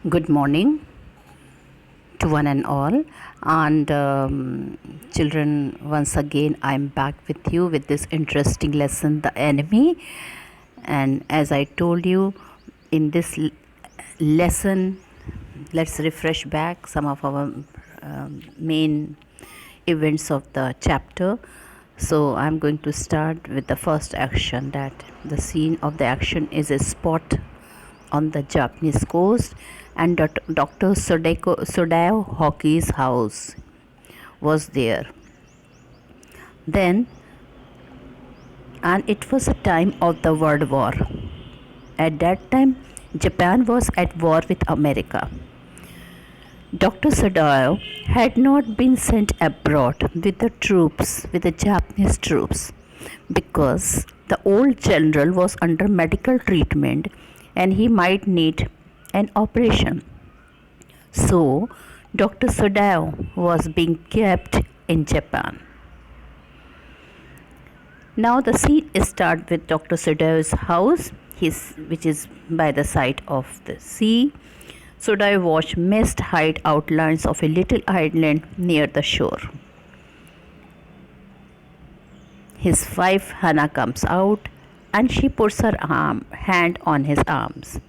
Good morning to one and all. And children, once again, I'm back with you with this interesting lesson, The Enemy. And as I told you, in this lesson, let's refresh back some of our main events of the chapter. So I'm going to start with the first action, that the scene of the action is a spot on the Japanese coast, and Dr. Sodao Hockey's house was there. Then, and it was a time of the World War. At that time, Japan was at war with America. Dr. Sadao had not been sent abroad with the Japanese troops, because the old general was under medical treatment and he might need an operation. So, Dr. Sadao was being kept in Japan. Now the scene starts with Dr. Sadao's house, which is by the side of the sea. Sadao watched mist-hide outlines of a little island near the shore. His wife Hana comes out and she puts her hand on his arms.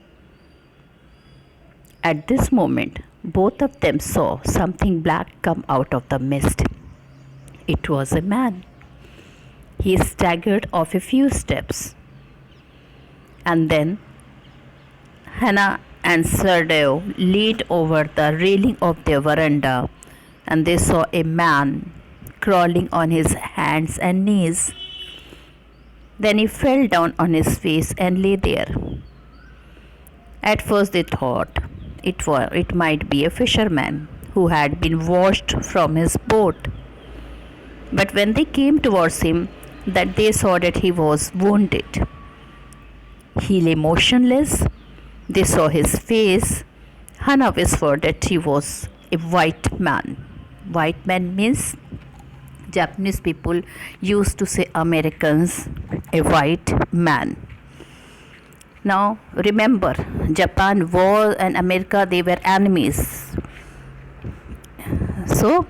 At this moment, both of them saw something black come out of the mist. It was a man. He staggered off a few steps, and then Hana and Sadao leaned over the railing of their veranda, and they saw a man crawling on his hands and knees. Then he fell down on his face and lay there. At first they thought it might be a fisherman who had been washed from his boat. But when they came towards him, that they saw that he was wounded. He lay motionless. They saw his face. Hana whispered that he was a white man. White man means Japanese people used to say Americans, a white man. Now remember, Japan was and America, they were enemies. So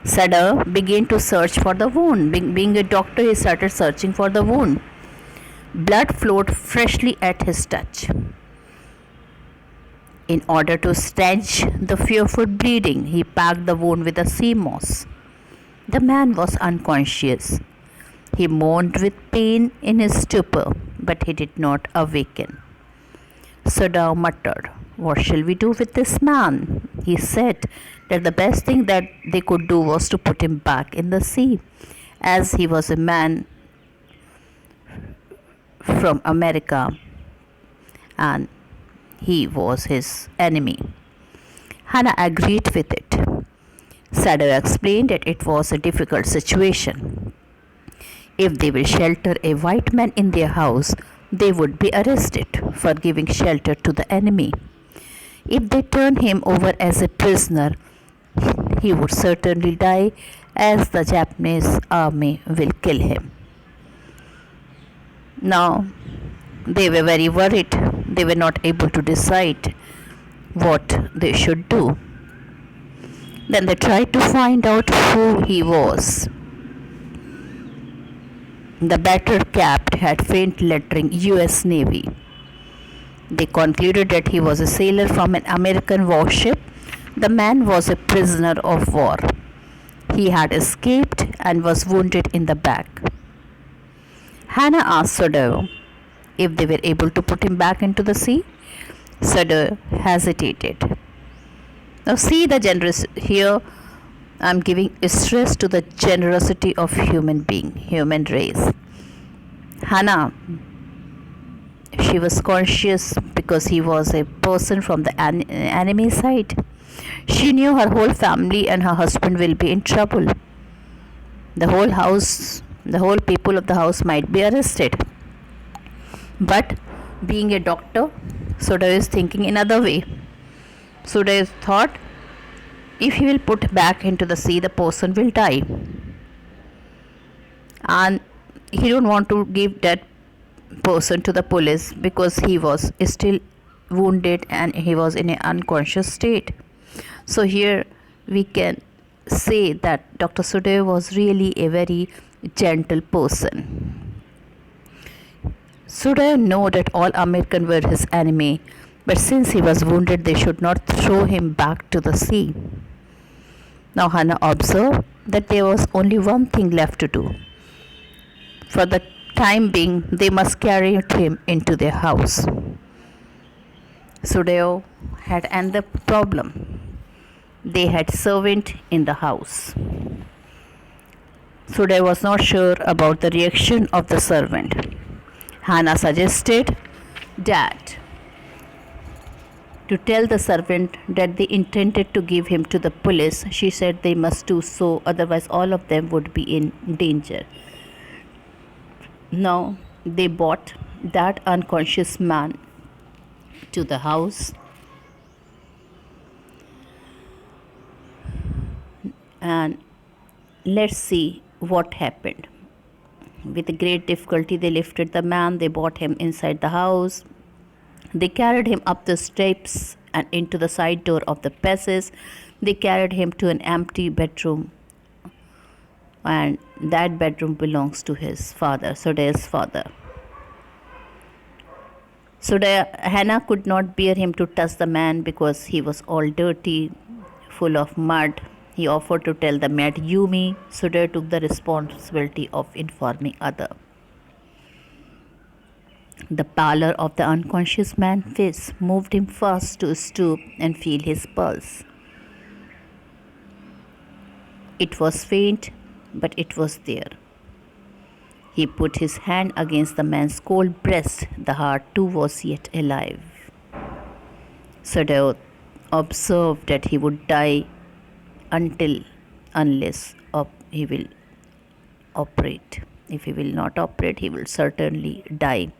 Sadao began to search for the wound. Being a doctor, he started searching for the wound. Blood flowed freshly at his touch. In order to stanch the fearful bleeding, he packed the wound with a sea moss. The man was unconscious. He moaned with pain in his stupor, but he did not awaken. Sadao muttered, "What shall we do with this man?" He said that the best thing that they could do was to put him back in the sea, as he was a man from America and he was his enemy. Hana agreed with it. Sadao explained that it was a difficult situation. If they will shelter a white man in their house, they would be arrested for giving shelter to the enemy. If they turn him over as a prisoner, he would certainly die, as the Japanese army will kill him. Now, they were very worried. They were not able to decide what they should do. Then they tried to find out who he was. The battered cap had faint lettering US Navy. They concluded that he was a sailor from an American warship. The man was a prisoner of war. He had escaped and was wounded in the back. Hana asked Sadao if they were able to put him back into the sea. Sadao hesitated. Now see the generous here. I'm giving stress to the generosity of human race. Hana, she was conscious because he was a person from the enemy side. She knew her whole family and her husband will be in trouble. The whole people of the house might be arrested. But being a doctor, Sadao is thinking another way. Sadao thought, if he will put back into the sea, the person will die. And he don't want to give that person to the police because he was still wounded and he was in an unconscious state. So here we can say that Dr. Sudev was really a very gentle person. Sudev knew that all Americans were his enemy, but since he was wounded, they should not throw him back to the sea. Now Hannah observed that there was only one thing left to do. For the time being, they must carry him into their house. Sudev had another problem. They had servant in the house. Sudev was not sure about the reaction of the servant. Hannah suggested that to tell the servant that they intended to give him to the police. She said they must do so, otherwise all of them would be in danger. Now they brought that unconscious man to the house, and let's see what happened. With great difficulty they lifted the man, they brought him inside the house. They carried him up the steps and into the side door of the passage. They carried him to an empty bedroom, and that bedroom belongs to his father, Sudev's father. Hannah could not bear him to touch the man because he was all dirty, full of mud. He offered to tell the maid Yumi. Sudev took the responsibility of informing other. The pallor of the unconscious man's face moved him fast to stoop and feel his pulse. It was faint, but it was there. He put his hand against the man's cold breast. The heart too was yet alive. Sudev observed that he would die unless he will operate. If he will not operate, he will certainly die.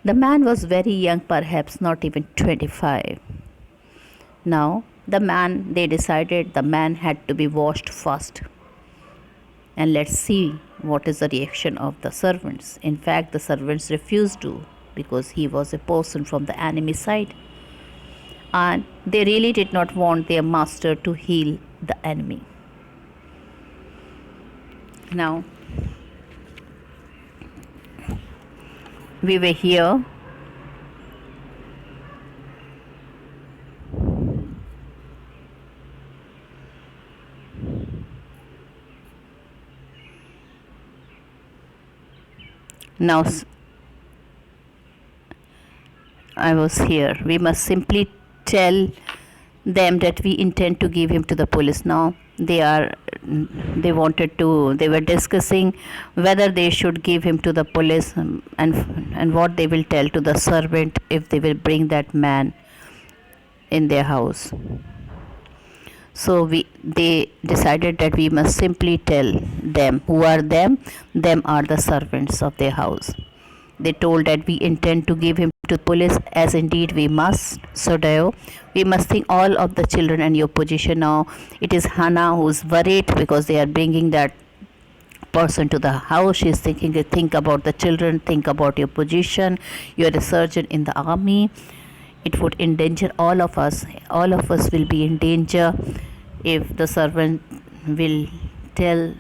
The man was very young, perhaps not even 25. Now, they decided the man had to be washed first. And let's see what is the reaction of the servants. In fact, the servants refused to, because he was a person from the enemy side. And they really did not want their master to heal the enemy. Now, we were here. Now, I was here. We must simply tell them that we intend to give him to the police. Now they were discussing whether they should give him to the police, and what they will tell to the servant if they will bring that man in their house. So they decided that we must simply tell them. Who are them? Them are the servants of their house. They told that we intend to give him to police, as indeed we must. So we must think all of the children and your position. Now it is Hannah who is worried because they are bringing that person to the house. She is thinking, think about the children, think about your position. You are a surgeon in the army. It would endanger all of us. All of us will be in danger if the servant will tell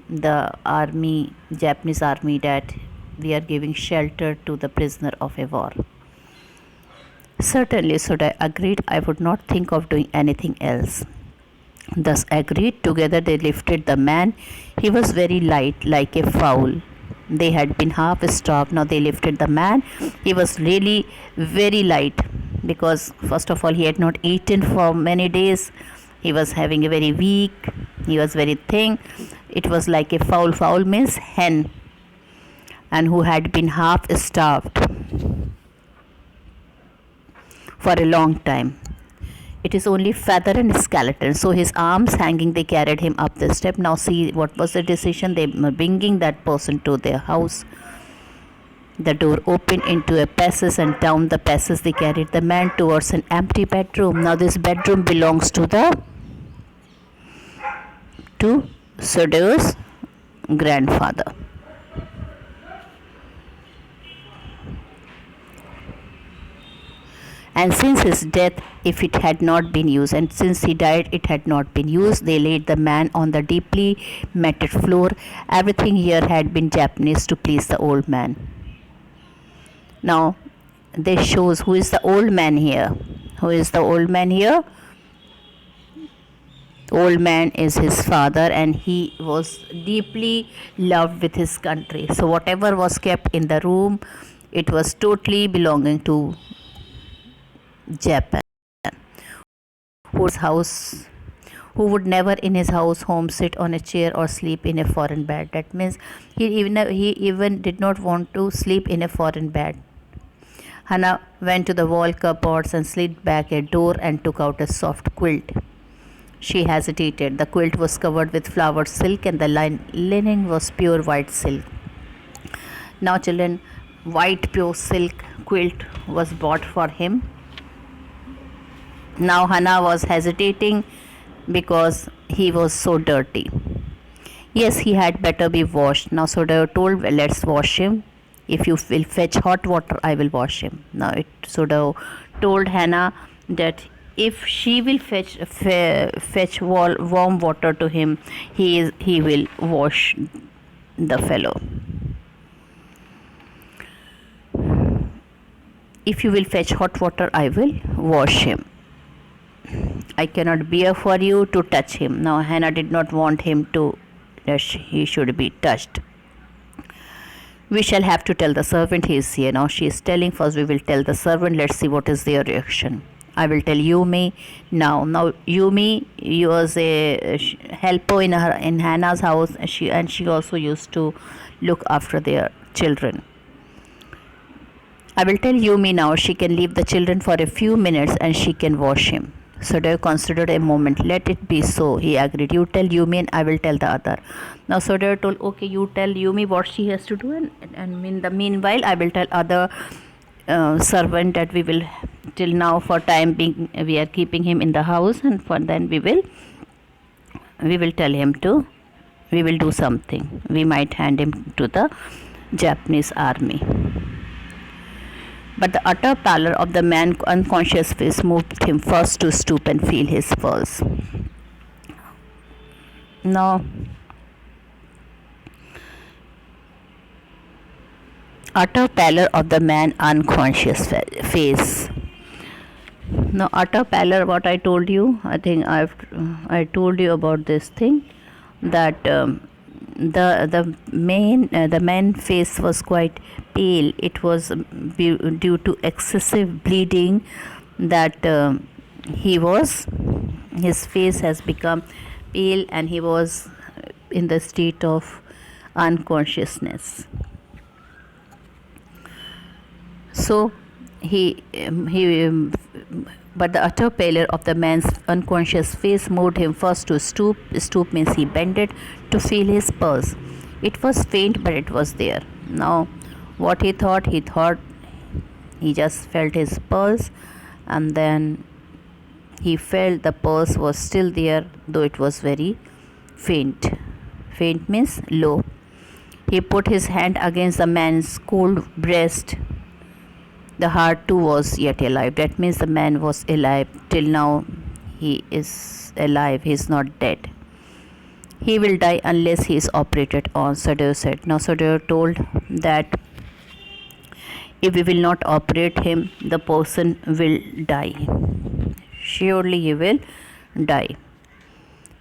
the army, Japanese army, that we are giving shelter to the prisoner of a war. Certainly, Sudev agreed. I would not think of doing anything else. Thus agreed, together they lifted the man. He was very light, like a fowl. They had been half starved. Now they lifted the man. He was really very light because, first of all, he had not eaten for many days. He was having a very weak. He was very thin. It was like a fowl. Fowl means hen, and who had been half starved for a long time. It is only feather and skeleton. So his arms hanging, they carried him up the step. Now see what was the decision. They were bringing that person to their house. The door opened into a passage, and down the passage they carried the man towards an empty bedroom. Now this bedroom belongs to Sudev's grandfather. And since his death, if it had not been used, and since he died, it had not been used, they laid the man on the deeply matted floor. Everything here had been Japanese to please the old man. Now, this shows who is the old man here. Who is the old man here? Old man is his father, and he was deeply loved with his country. So whatever was kept in the room, it was totally belonging to Japan. Whose house, who would never in his house home sit on a chair or sleep in a foreign bed. That means he even did not want to sleep in a foreign bed. Hannah went to the wall cupboards and slid back a door and took out a soft quilt. She hesitated. The quilt was covered with flowered silk, and the linen was pure white silk. Now, children, white pure silk quilt was bought for him. Now, Hannah was hesitating because he was so dirty. Yes, he had better be washed. Now, Sodao told, "Well, let's wash him. If you will fetch hot water, I will wash him." Now, Sodao told Hannah that if she will fetch warm water to him, he will wash the fellow. If you will fetch hot water, I will wash him. I cannot bear for you to touch him. Now, Hannah did not want him to, he should be touched. We shall have to tell the servant he is here. Now, she is telling, first we will tell the servant. Let's see what is their reaction. I will tell Yumi now. Now, Yumi was a helper in Hannah's house. She also used to look after their children. I will tell Yumi now. She can leave the children for a few minutes and she can wash him. Sodao considered a moment. Let it be so, he agreed. You tell Yumi and I will tell the other. Now Sodao told, okay, you tell Yumi what she has to do, and in the meanwhile I will tell other servant that we will, till now for time being, we are keeping him in the house, and for then we will tell him to, we will do something. We might hand him to the Japanese army. But the utter pallor of the man's unconscious face moved him first to stoop and feel his pulse. Now, utter pallor of the man's unconscious face. Now, utter pallor, what I told you, I think I told you about this thing, that the man's face was quite pale. It was due to excessive bleeding that his face has become pale, and he was in the state of unconsciousness. So but the utter pallor of the man's unconscious face moved him first to stoop. Stoop means he bended to feel his pulse. It was faint, but it was there. Now, what he thought he just felt his pulse, and then he felt the pulse was still there, though it was very faint. Faint means low. He put his hand against the man's cold breast. The heart too was yet alive. That means the man was alive. Till now he is alive. He is not dead. He will die unless he is operated on, Sodao said. Now Sodao told that if we will not operate him, the person will die. Surely he will die.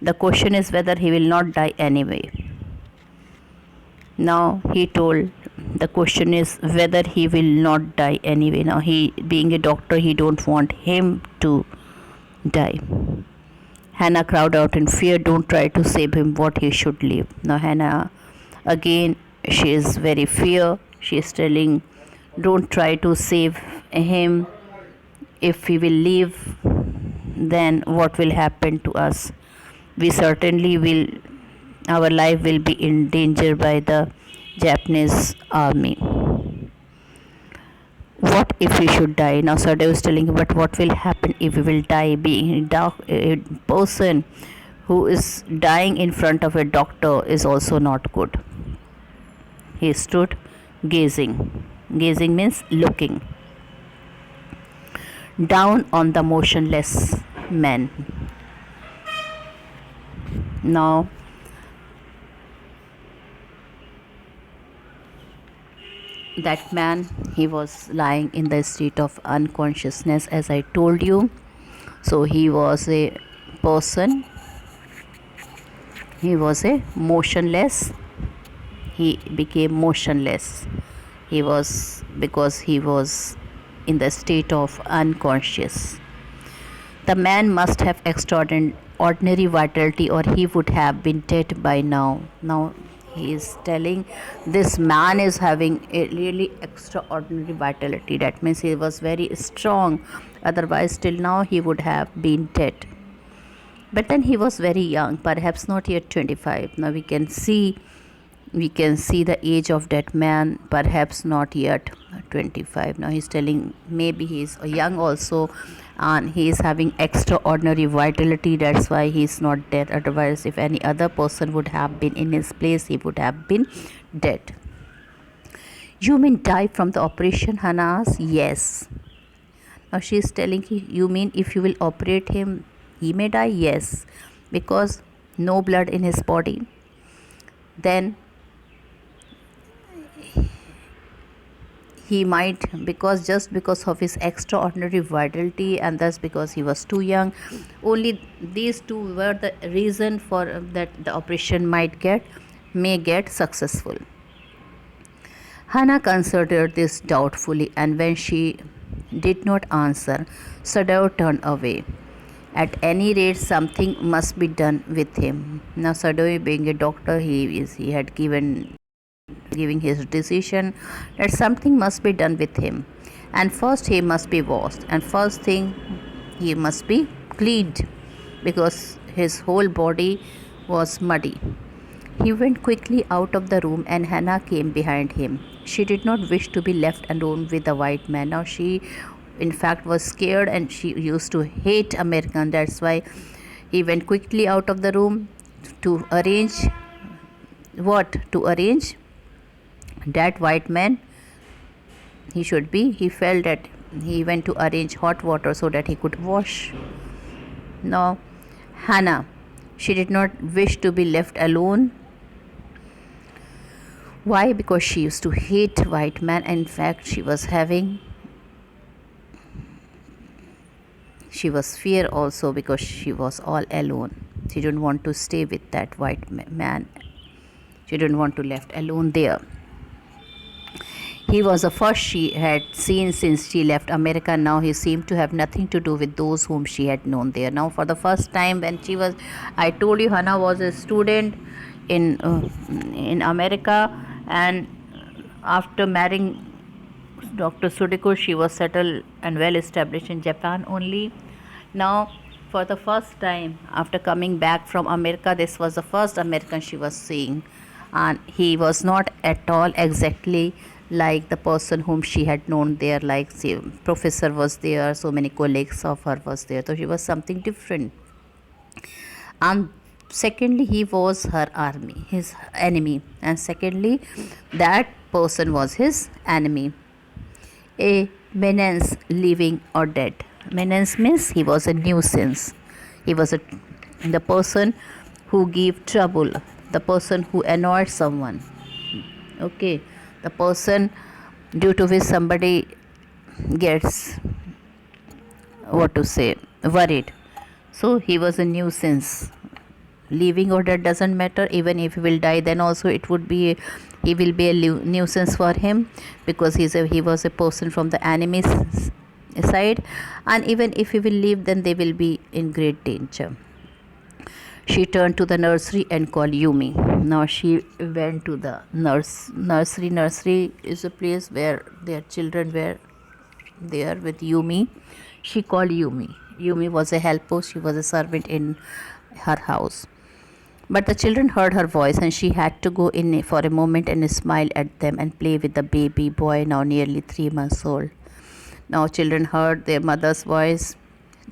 The question is whether he will not die anyway. Now he told, the question is whether he will not die anyway. Now he, being a doctor, he don't want him to die. Hannah cried out in fear, don't try to save him, what he should live. Now Hannah, again, she is very fear. She is telling, don't try to save him. If he will live, then what will happen to us? We certainly will, our life will be in danger by the Japanese army. What if we should die? Now Sodao is telling, but what will happen if we will die? Being a person who is dying in front of a doctor is also not good. He stood gazing. Gazing means looking. down on the motionless man. Now, that man, he was lying in the state of unconsciousness, as I told you. So he was a person, he was a motionless, he became motionless. He was, because he was in the state of unconscious. The man must have extraordinary vitality, or he would have been dead by now. Now he is telling this man is having a really extraordinary vitality. That means he was very strong. Otherwise, till now he would have been dead. But then he was very young, perhaps not yet 25. Now we can see the age of that man, perhaps not yet 25. Now he's telling maybe he's young also, and he is having extraordinary vitality. That's why he's not dead. Otherwise, if any other person would have been in his place, he would have been dead. You mean die from the operation? Hannah asked. Yes. Now she is telling him, you mean if you will operate him, he may die? Yes, because no blood in his body. Then he might, because just because of his extraordinary vitality, and thus because he was too young, only these two were the reason for that the operation may get successful. Hannah considered this doubtfully, and when she did not answer, Sadao turned away. At any rate, something must be done with him. Now Sadao, being a doctor, he had giving his decision that something must be done with him, and first he must be washed, and first thing he must be cleaned, because his whole body was muddy. He went quickly out of the room, and Hannah came behind him. She did not wish to be left alone with the white man. Now she in fact was scared, and she used to hate American. That's why he went quickly out of the room to arrange what? To arrange that white man he felt that he went to arrange hot water so that he could wash. Now Hannah, she did not wish to be left alone. Why? Because she used to hate white man. In fact, she was fear also, because she was all alone. She didn't want to stay with that white man. She didn't want to left alone there. He was the first she had seen since she left America. Now he seemed to have nothing to do with those whom she had known there. Now for the first time, when I told you Hannah was a student in America, and after marrying Dr. Sudeko, she was settled and well established in Japan only. Now for the first time after coming back from America, this was the first American she was seeing, and he was not at all exactly like the person whom she had known there. Like, say, professor was there, so many colleagues of her was there, so she was something different. And secondly, he was his enemy, and secondly, that person was his enemy, a menace, living or dead. Menace means he was a nuisance. He was the person who gave trouble, the person who annoyed someone. Okay, the person due to which somebody gets worried. So he was a nuisance. Living or dead doesn't matter. Even if he will die, then also he will be a nuisance for him, because he was a person from the enemy's side, and even if he will live, then they will be in great danger. She turned to the nursery and called Yumi. Now she went to the nursery. Nursery is a place where their children were there with Yumi. She called Yumi. Yumi was a helper. She was a servant in her house. But the children heard her voice, and she had to go in for a moment and smile at them and play with the baby boy, now nearly 3 months old. Now children heard their mother's voice,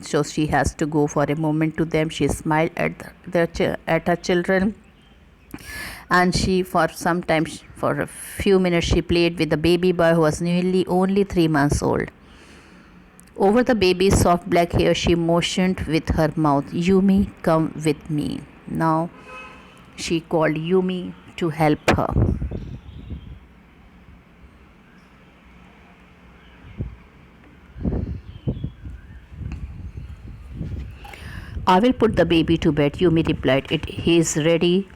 so she has to go for a moment to them. She smiled at her children, and she, for a few minutes, she played with the baby boy who was nearly only 3 months old. Over the baby's soft black hair, she motioned with her mouth, Yumi, come with me. Now she called Yumi to help her. I will put the baby to bed, Yumi replied. He is ready.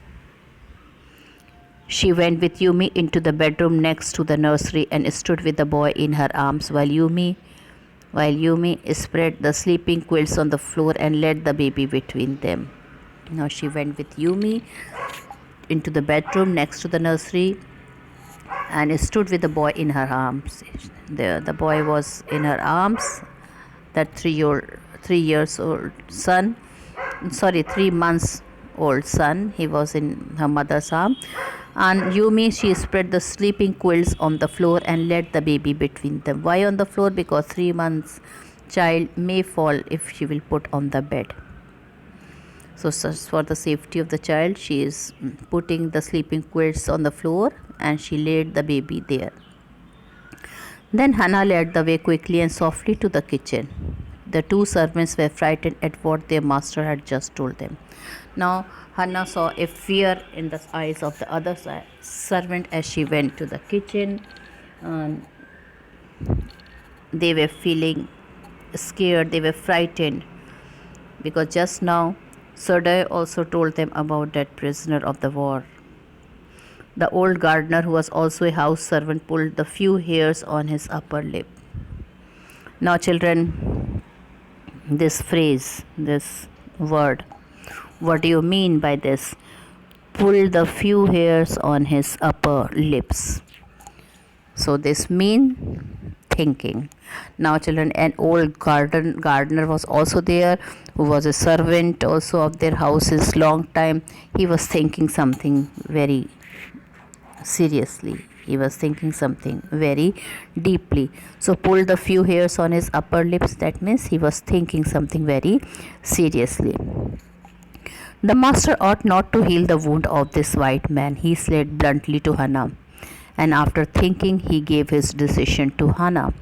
She went with Yumi into the bedroom next to the nursery and stood with the boy in her arms while Yumi spread the sleeping quilts on the floor and laid the baby between them. Now she went with Yumi into the bedroom next to the nursery and stood with the boy in her arms. The boy was in her arms, that 3 years old son, 3 months old son. He was in her mother's arm. And Yumi, she spread the sleeping quilts on the floor and laid the baby between them. Why on the floor? Because 3 months child may fall if she will put on the bed. So for the safety of the child, she is putting the sleeping quilts on the floor and she laid the baby there. Then Hannah led the way quickly and softly to the kitchen. The two servants were frightened at what their master had just told them. Now Hannah saw a fear in the eyes of the other servant as she went to the kitchen. They were feeling scared, they were frightened, because just now Sardai also told them about that prisoner of the war. The old gardener, who was also a house servant, pulled the few hairs on his upper lip. Now children, this phrase, this word, what do you mean by this? Pull the few hairs on his upper lips. So this mean thinking. Now children, an old gardener was also there, who was a servant also of their houses long time. He was thinking something very seriously. He was thinking something very deeply. So pull the few hairs on his upper lips, that means he was thinking something very seriously. The master ought not to heal the wound of this white man, he said bluntly to Hannah. And after thinking, he gave his decision to Hannah.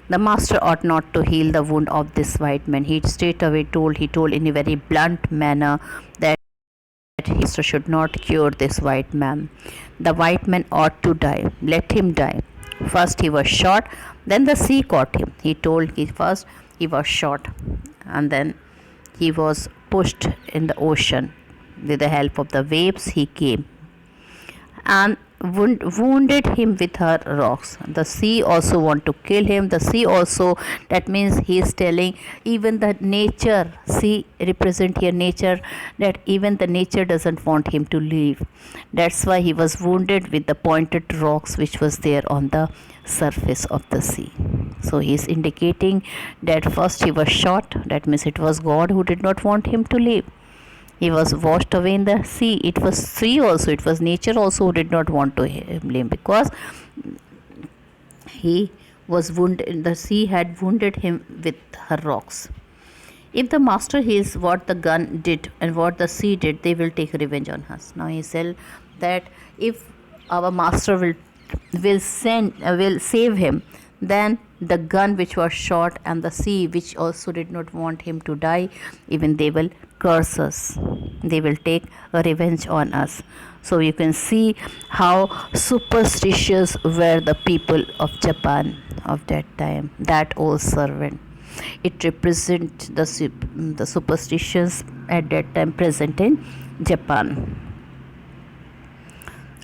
The master ought not to heal the wound of this white man. He straightaway told in a very blunt manner that he should not cure this white man. The white man ought to die. Let him die. First he was shot, then the sea caught him. He told first he was shot, and then he was pushed in the ocean. With the help of the waves, he came and wounded him with her rocks. The sea also want to kill him. The sea also, that means he is telling even the nature, sea represent here nature, that even the nature doesn't want him to live. That's why he was wounded with the pointed rocks which was there on the surface of the sea. So he is indicating that first he was shot, that means it was God who did not want him to live. He was washed away in the sea. It was sea also, it was nature also who did not want to blame, because he was wounded, the sea had wounded him with her rocks. If the master hears what the gun did and what the sea did, they will take revenge on us. Now he said that if our master will save him, then the gun which was shot and the sea which also did not want him to die, even they will curse us. They will take a revenge on us. So you can see how superstitious were the people of Japan of that time. That old servant, it represents the superstitions at that time present in Japan.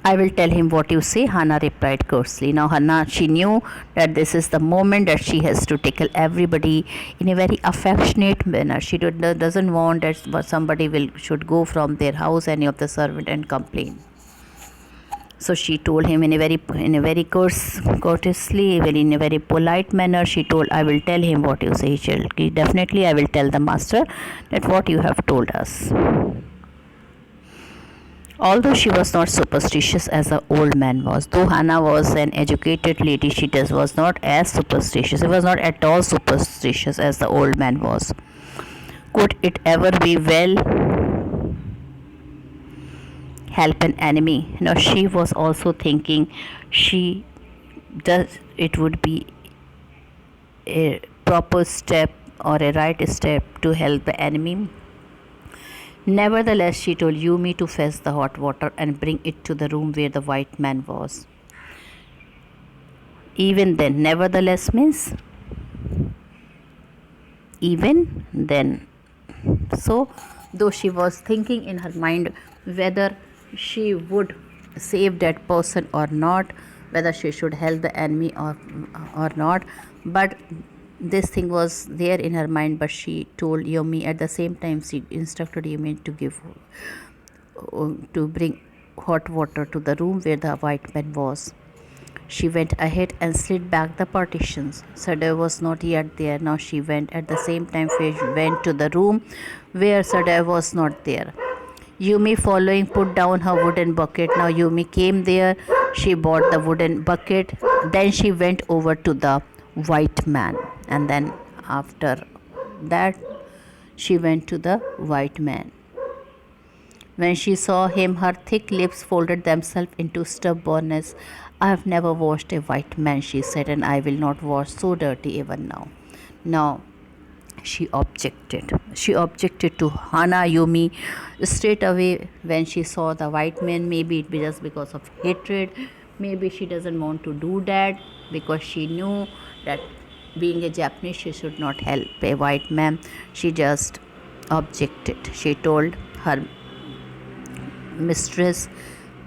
I will tell him what you say, Hannah replied coarsely. Now Hannah, she knew that this is the moment that she has to tackle everybody in a very affectionate manner. She doesn't want that somebody should go from their house, any of the servant, and complain. So she told him in a very courteously, in a very polite manner. She told, I will tell him what you say. Definitely I will tell the master that what you have told us. Although she was not superstitious as the old man was, though Hannah was an educated lady, she was not as superstitious. She was not at all superstitious as the old man was. Could it ever be well help an enemy? Now she was also thinking it would be proper step or a right step to help the enemy. Nevertheless, she told Yumi to fetch the hot water and bring it to the room where the white man was. Even then, nevertheless means even then. So, though she was thinking in her mind whether she would save that person or not, whether she should help the enemy or not, but this thing was there in her mind. But she told Yumi at the same time. She instructed Yumi to bring hot water to the room where the white man was. She went ahead and slid back the partitions. Sadhu was not yet there. Now she went at the same time. She went to the room where Sadhu was not there. Yumi, following, put down her wooden bucket. Now Yumi came there. She bought the wooden bucket. Then she went over to the white man. And then after that, she went to the white man. When she saw him, her thick lips folded themselves into stubbornness. I have never washed a white man, she said, and I will not wash so dirty even now. Now, she objected. She objected to Hana Yumi straight away when she saw the white man. Maybe it be just because of hatred. Maybe she doesn't want to do that because she knew that being a Japanese, she should not help a white man. She just objected. She told her mistress,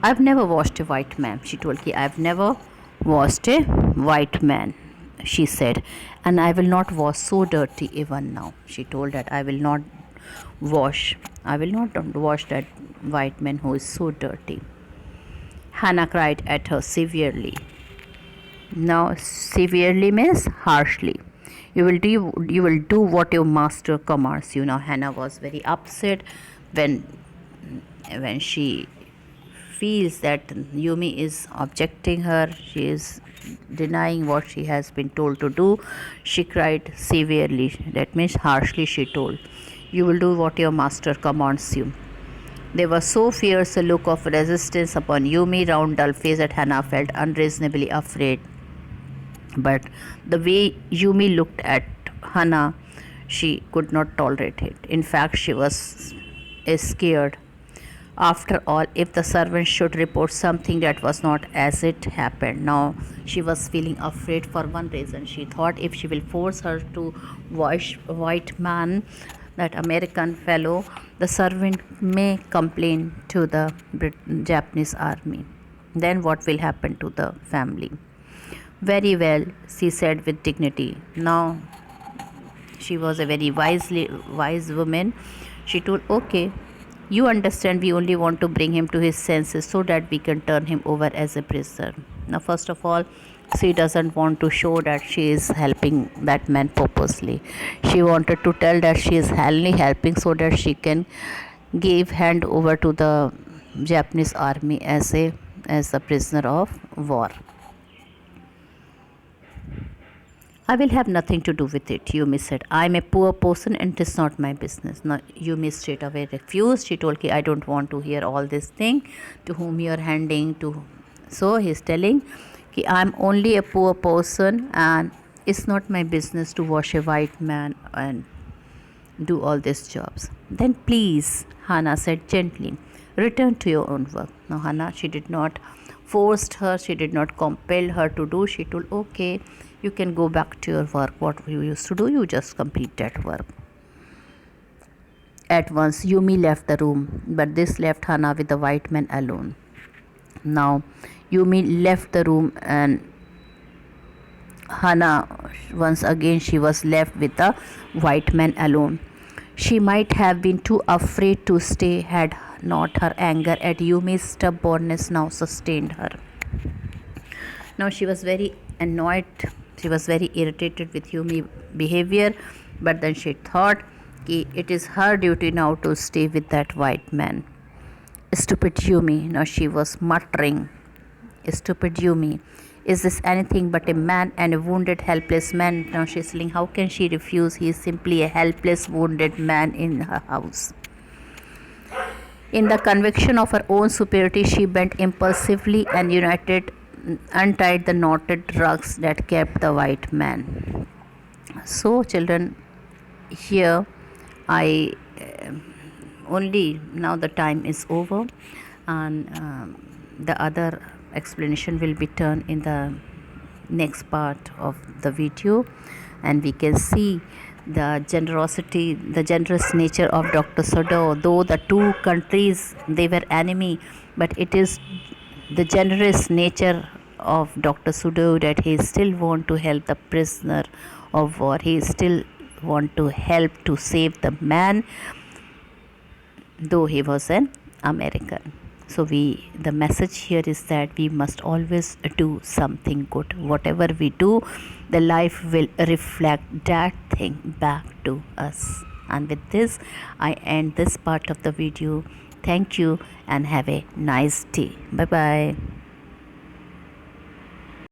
I've never washed a white man. She told me, I've never washed a white man, she said, and I will not wash so dirty even now. She told that I will not wash that white man who is so dirty. Hana cried at her severely. Now severely means harshly. You will do what your master commands you. Now Hana was very upset when she feels that Yumi is objecting her, she is denying what she has been told to do. She cried severely, that means harshly. She told, you will do what your master commands you. There was so fierce a look of resistance upon Yumi's round dull face that Hana felt unreasonably afraid. But the way Yumi looked at Hana, she could not tolerate it. In fact, she was scared. After all, if the servant should report something that was not as it happened. Now she was feeling afraid for one reason. She thought if she will force her to wash white man, that American fellow, the servant may complain to the Japanese army. Then what will happen to the family? Very well, she said with dignity. Now she was a very wise woman. She told, okay, you understand, we only want to bring him to his senses so that we can turn him over as a prisoner. Now, first of all, she doesn't want to show that she is helping that man purposely. She wanted to tell that she is only helping so that she can give hand over to the Japanese army as a prisoner of war. I will have nothing to do with it, Yumi said. I am a poor person and it is not my business. Now, Yumi straight away refused. She told him, I don't want to hear all this thing to whom you are handing to. So, he is telling, I am only a poor person and it's not my business to wash a white man and do all these jobs. Then please, Hana said gently, return to your own work. Now, Hana, she did not force her, she did not compel her to do. She told, okay, you can go back to your work. What you used to do, you just complete that work. At once, Yumi left the room, but this left Hana with the white man alone. Now, Yumi left the room and Hana, once again, she was left with the white man alone. She might have been too afraid to stay had not her anger at Yumi's stubbornness now sustained her. Now she was very annoyed, she was very irritated with Yumi's behavior, but then she thought it is her duty now to stay with that white man. Stupid Yumi, now she was muttering. Stupid Yumi, is this anything but a man and a wounded, helpless man? Now she's saying, how can she refuse? He is simply a helpless, wounded man in her house. In the conviction of her own superiority, she bent impulsively and untied the knotted rugs that kept the white man. So children, here I only now the time is over, and the other explanation will be done in the next part of the video, and we can see the generosity, the generous nature of Dr. Sado. Though the two countries they were enemy, but it is the generous nature of Dr. Sado that he still want to help the prisoner of war. He still want to help to save the man, though he was an American. So the message here is that we must always do something good. Whatever we do, the life will reflect that thing back to us. And with this, I end this part of the video. Thank you and have a nice day. Bye bye.